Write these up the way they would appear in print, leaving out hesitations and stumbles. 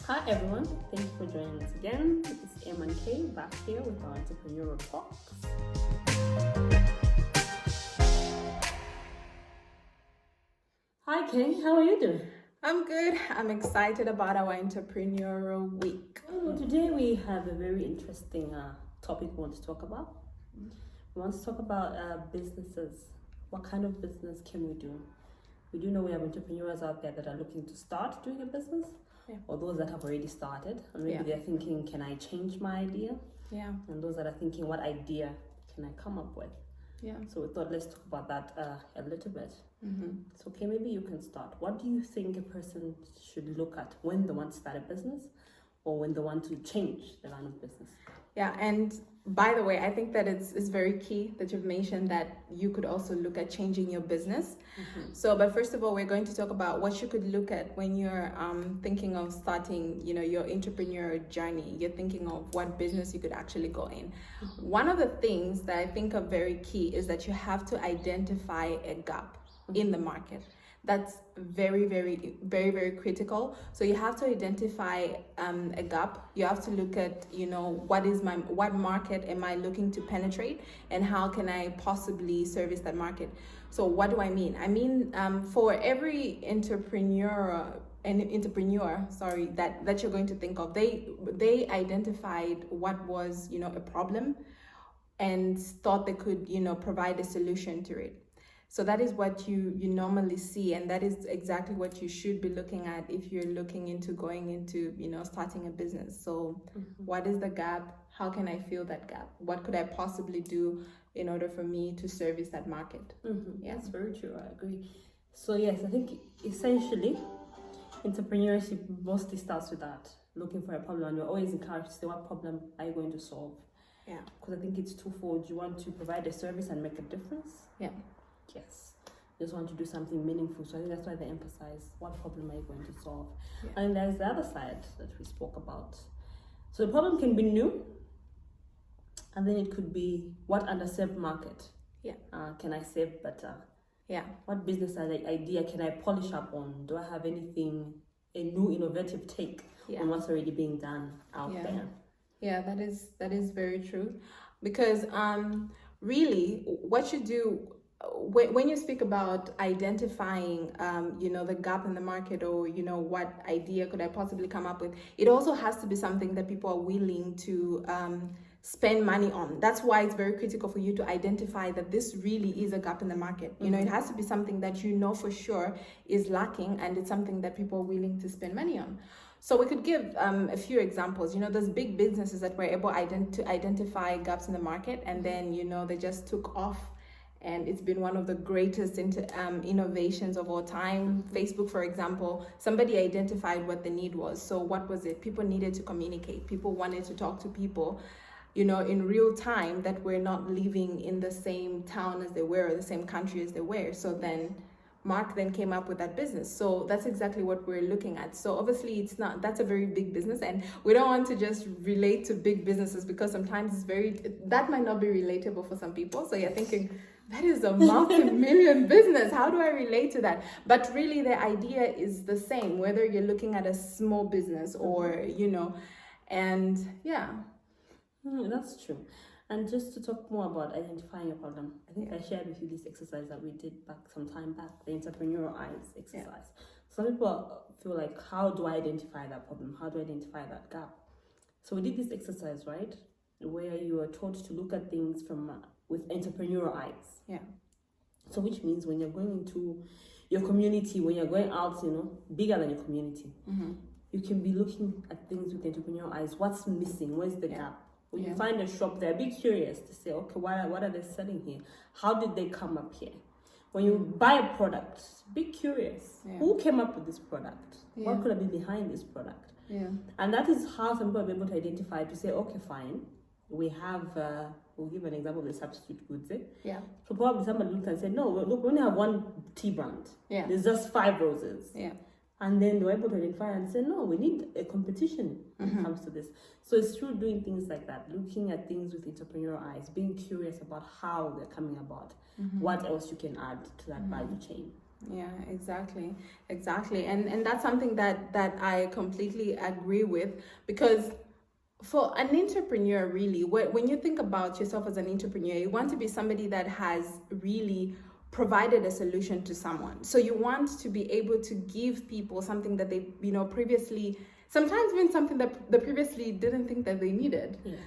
Hi everyone, thank you for joining us again. It's M and K back here with our entrepreneurial talks. Hi Kay, how are you doing? I'm good. I'm excited about our entrepreneurial week. Today we have a very interesting topic we want to talk about. We want to talk about businesses. What kind of business can we do? We do know we have entrepreneurs out there that are looking to start doing a business, or those that have already started, and maybe they're thinking, can I change my idea? Yeah. And those that are thinking, what idea can I come up with? Yeah. So we thought, let's talk about that a little bit. Mm-hmm. So, okay, maybe you can start. What do you think a person should look at when they want to start a business or when they want to change the line of business? Yeah, and by the way, I think that it's very key that you've mentioned that you could also look at changing your business. Mm-hmm. So, but first of all, we're going to talk about what you could look at when you're thinking of starting, your entrepreneurial journey. You're thinking of what business you could actually go in. Mm-hmm. One of the things that I think are very key is that you have to identify a gap in the market. That's very, very, very, very critical. So you have to identify a gap. You have to look at, what market am I looking to penetrate and how can I possibly service that market? So what do I mean? I mean, for every entrepreneur that you're going to think of, they identified what was, a problem and thought they could, provide a solution to it. So that is what you normally see, and that is exactly what you should be looking at if you're looking into going into, starting a business. So what is the gap? How can I fill that gap? What could I possibly do in order for me to service that market? Yeah, that's very true. I agree. So yes, I think essentially entrepreneurship mostly starts with that, looking for a problem, and you're always encouraged to say, what problem are you going to solve? Yeah. Because I think it's twofold. You want to provide a service and make a difference. Yeah. Yes, just want to do something meaningful. So I think that's why they emphasize what problem are you going to solve. Yeah. And there's the other side that we spoke about. So the problem can be new, and then it could be what underserved market. Yeah. Can I serve better? Yeah. What business idea can I polish up on? Do I have anything, a new innovative take on what's already being done out there? Yeah, that is very true, because really what you do when you speak about identifying the gap in the market, or what idea could I possibly come up with, it also has to be something that people are willing to spend money on. That's why it's very critical for you to identify that this really is a gap in the market. It has to be something that for sure is lacking, and it's something that people are willing to spend money on. So we could give a few examples. There's big businesses that were able to identify gaps in the market, and then they just took off. And it's been one of the greatest innovations of all time. Facebook, for example, somebody identified what the need was. So what was it? People needed to communicate. People wanted to talk to people, in real time, that were not living in the same town as they were, or the same country as they were. So then Mark then came up with that business. So that's exactly what we're looking at. So obviously that's a very big business, and we don't want to just relate to big businesses, because sometimes that might not be relatable for some people. So you're thinking, that is a multi-million business. How do I relate to that? But really the idea is the same, whether you're looking at a small business or, and yeah. That's true. And just to talk more about identifying a problem, I think I shared with you this exercise that we did some time back, the entrepreneurial eyes exercise. Some people feel like, how do I identify that problem? How do I identify that gap? So we did this exercise, right? Where you are taught to look at things with entrepreneurial eyes. Yeah. So which means when you're going into your community, when you're going out, bigger than your community, you can be looking at things with entrepreneurial eyes. What's missing? Where's the gap? When you find a shop there, be curious to say, okay, what are they selling here? How did they come up here? When you buy a product, be curious. Who came up with this product? What could have been behind this product? And that is how some people are able to identify, to say, okay, fine. We have, we'll give an example of the substitute goods. So probably somebody looked and said, no, look, we only have one tea brand. There's just 5 roses. And then they were able to identify and say, no, we need a competition when it comes to this. So it's true doing things like that, looking at things with entrepreneurial eyes, being curious about how they're coming about, what else you can add to that value chain. Yeah, exactly, and that's something that I completely agree with, because for an entrepreneur, really, when you think about yourself as an entrepreneur, you want to be somebody that has really provided a solution to someone. So you want to be able to give people something that they, previously, sometimes even something that they previously didn't think that they needed. Yes.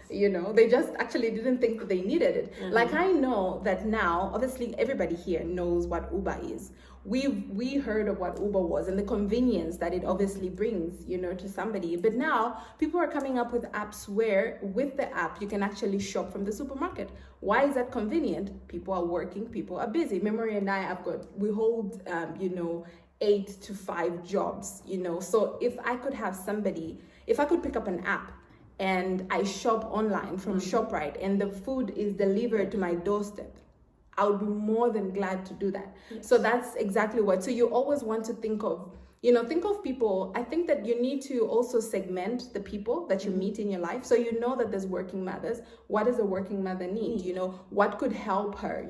They just actually didn't think that they needed it. Like, I know that now, obviously everybody here knows what Uber is. We heard of what Uber was and the convenience that it obviously brings, to somebody. But now people are coming up with apps where with the app you can actually shop from the supermarket. Why is that convenient? People are working, people are busy. Memory and I we hold 8 to 5 jobs, So if I could pick up an app and I shop online from ShopRite and the food is delivered to my doorstep, I would be more than glad to do that. Yes. So that's exactly what. So you always want to think of people. I think that you need to also segment the people that you meet in your life. So that there's working mothers. What does a working mother need? What could help her?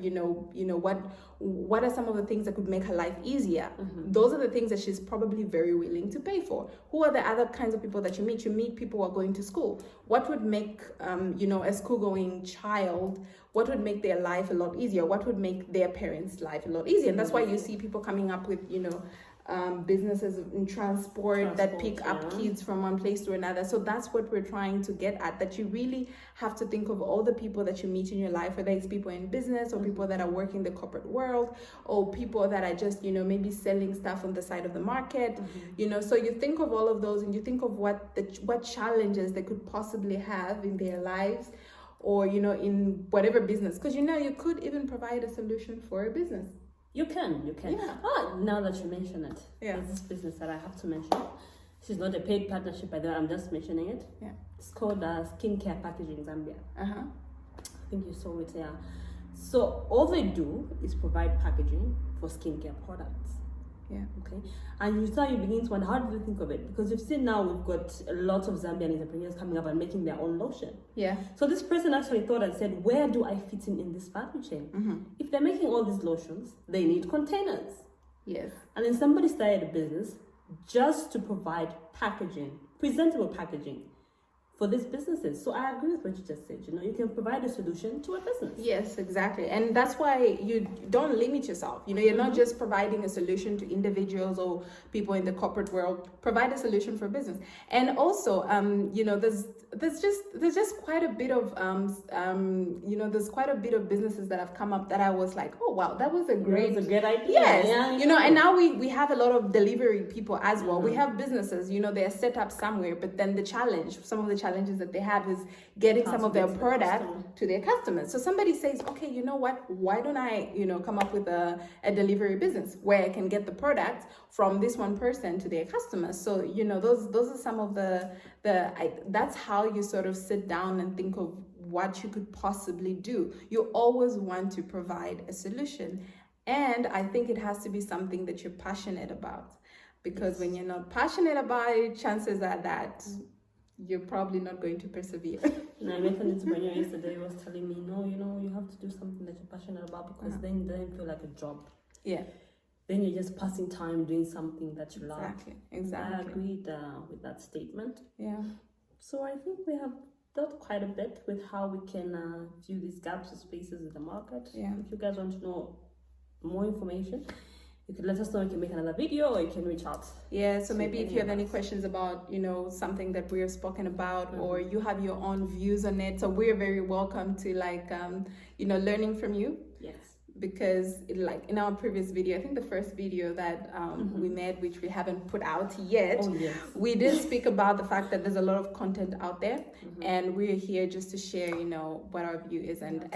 What are some of the things that could make her life easier? Those are the things that she's probably very willing to pay for. Who are the other kinds of people that you meet? You meet people who are going to school. What would make a school-going child, what would make their life a lot easier? What would make their parents' life a lot easier? And that's why you see people coming up with, businesses in transport that pick up kids from one place to another. So that's what we're trying to get at, that you really have to think of all the people that you meet in your life, whether it's people in business or people that are working in the corporate world, or people that are just, maybe selling stuff on the side of the market. So you think of all of those and you think of what challenges they could possibly have in their lives, or in whatever business, because you could even provide a solution for a business. You can. Yeah. Now that you mention it, there's this business that I have to mention. This is not a paid partnership, by the way, I'm just mentioning it. Yeah. It's called Skincare Packaging Zambia. Uh-huh. I think you saw it, yeah. So all they do is provide packaging for skincare products. Yeah. Okay. And you begin to wonder, how do you think of it? Because you've seen now we've got a lot of Zambian entrepreneurs coming up and making their own lotion. Yeah. So this person actually thought and said, where do I fit in this value chain? If they're making all these lotions, they need containers. Yes. And then somebody started a business just to provide packaging, presentable packaging for these businesses. So I agree with what you just said. You can provide a solution to a business. Yes, exactly. And that's why you don't limit yourself. You're not just providing a solution to individuals or people in the corporate world. Provide a solution for business. And also, there's just quite a bit of there's quite a bit of businesses that have come up that I was like, oh wow, that was a great idea. Yes. Yeah, and now we have a lot of delivery people as well. We have businesses, they're set up somewhere, but then some of the challenges that they have is getting some of their product to their customers. So somebody says, okay, you know what, why don't I come up with a delivery business where I can get the product from this one person to their customers. So those are some of that's how you sort of sit down and think of what you could possibly do. You always want to provide a solution, and I think it has to be something that you're passionate about, because when you're not passionate about it, chances are that you're probably not going to persevere. I met an entrepreneur yesterday who was telling me, no, you have to do something that you're passionate about, because then it doesn't feel like a job. Yeah. Then you're just passing time doing something that you love. Exactly. I agreed with that statement. Yeah. So I think we have dealt quite a bit with how we can view these gaps or spaces in the market. Yeah. If you guys want to know more information, you can let us know. You can make another video, or you can reach out. Yeah, so maybe if you have any questions about, something that we have spoken about, or you have your own views on it, so we're very welcome to learning from you. Yes. Because like in our previous video, I think the first video that we made, which we haven't put out yet, we did speak about the fact that there's a lot of content out there, and we're here just to share, what our view is, and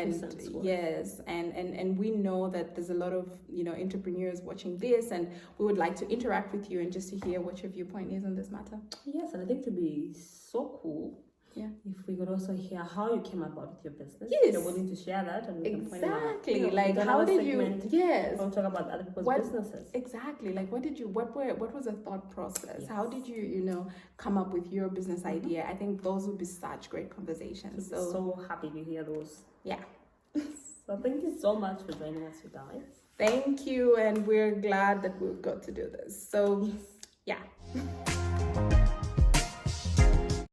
yes, and we know that there's a lot of entrepreneurs watching this, and we would like to interact with you and just to hear what your viewpoint is on this matter. Yes, and I think it would be so cool. Yeah. If we could also hear how you came about with your business. Yes. If you're willing to share that, and we can point exactly. Out, like how did you? Yes. We'll talk about other people's businesses. Exactly. Like what was the thought process? Yes. How did you come up with your business idea? I think those would be such great conversations. So happy to hear those. Yeah. So thank you so much for joining us, you guys. Thank you, and we're glad that we got to do this. So, yeah.